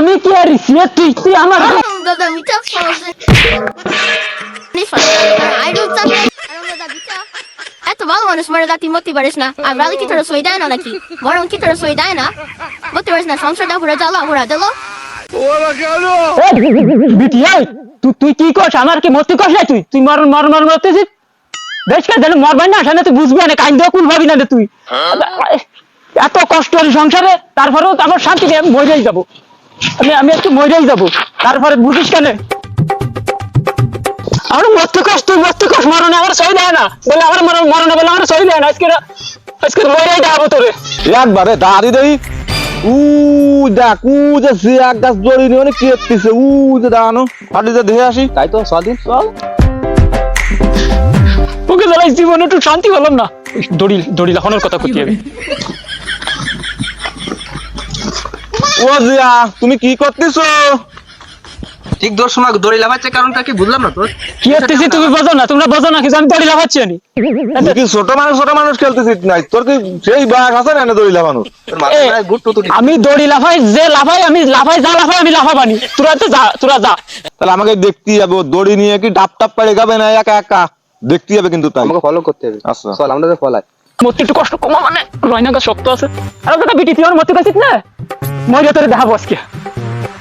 আমি কি আর তুই তুই আমার দাদা মিঠা এত ভালো মানুষ মারে দাঁতি মতি পারিস না আর রালি কি তোরা সই দেয় না নাকি বরং কি তোরা সই দেয় না মতি পারিস না সংসারটা ঘুরে জ্বালা ঘুরা দিল বিটি এই তুই তুই কি করছ আমার কি মতি করছ না তুই তুই মর মরতেছিস বেশ কে জানো মরবাই না সেটা তুই বুঝবি না কাইন্দ কুল ভাবি না তুই এত কষ্ট হল সংসারে তারপরেও আমার শান্তি নেই আমি মরেই যাবো আমি একটু মরেই যাবো তারপরে বুঝিস কেন আমার মরতে কষ্ট মরণে আমার সই দেয় না বলে আমার মরণে বলে আমার সই দেয় না আজকে মরেই যাবো তোরে একবারে দাঁড়ি দেই দেখ যে জিয়া গাছ জড়ি নিয়ে অনেক কি হচ্ছে যে দাঁড়ানো হাঁটি যে দেখে আসি তাই তো স্বাধীন চল ওকে জ্বালাই জীবনে একটু শান্তি পেলাম না দড়ি লাগানোর কথা করতে হবে ও জিয়া তুমি কি করতেছো ঠিক দোর সময় দড়ি লাগাচ্ছে কারণটা কি বুঝলাম না তোর কি হচ্ছে তুমি বোঝো না তোমরা বোঝো না কি আমি দড়ি লাগাচ্ছি আমি কি ছোট মানুষ খেলতেছিস নাই তোর কি সেই বাঘ আছে না দড়ি লাগানো আমি দড়ি লাফাই যে লাফাই আমি লাফাই যা লাফাই আমি লাফাবানি তোরা যা তাহলে আমাকে দেখতে যাবো দড়ি নিয়ে কি ডাপ টাপ পাড়ে গাবে না একা একা দেখতে যাবে কিন্তু তাই আমাকে ফলো করতে হবে আচ্ছা চল আমরা ফলাই মতি একটু কষ্ট কমা মানে রয়না গাছ শক্ত আছে আর ওটা বিটি তুই আমার মতি কাছিস না মরে তোরে দেখাবো আজকে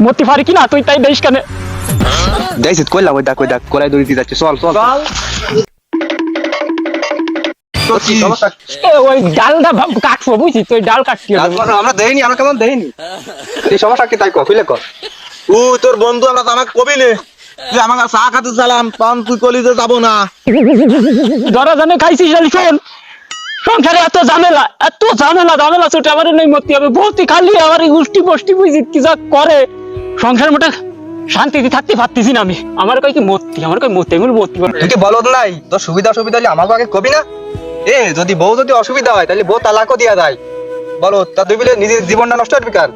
মতি পারি কিনা তুই তাই দেখিস কেন দেখিস কইলাম ওই ডাক কলাই দড়ি দিয়ে যাচ্ছে চল চল ওই ডালটা কাটবো বুঝছিস তুই ডাল কাটছি আমরা দেইনি আমরা কেমন দেইনি এই সমস্যা কি তাই কফিলে কর ও তোর বন্ধু আমরা তো আমাকে কবি নে তুই আমাকে চা খাতে চালাম তখন তুই কলি যে যাবো না ধরা জানে খাইছিস জানি শোন সংসারে এত ঝামেলা ছোট আমার নেই মতি হবে বলতি খালি আমার গোষ্ঠী বুঝি কি যা করে সংসার মোটা শান্তিতে থাকতে পারতেছি না আমি আমার কই মতি এগুলো মতি তুই কি বলদ নাই তোর সুবিধা হলে আমাকে আগে কবি না যদি বউ যদি অসুবিধা হয় তাহলে বউ তালাকও দিয়া যায় বলো তা তুই বলে নিজের জীবনটা নষ্ট করবি কার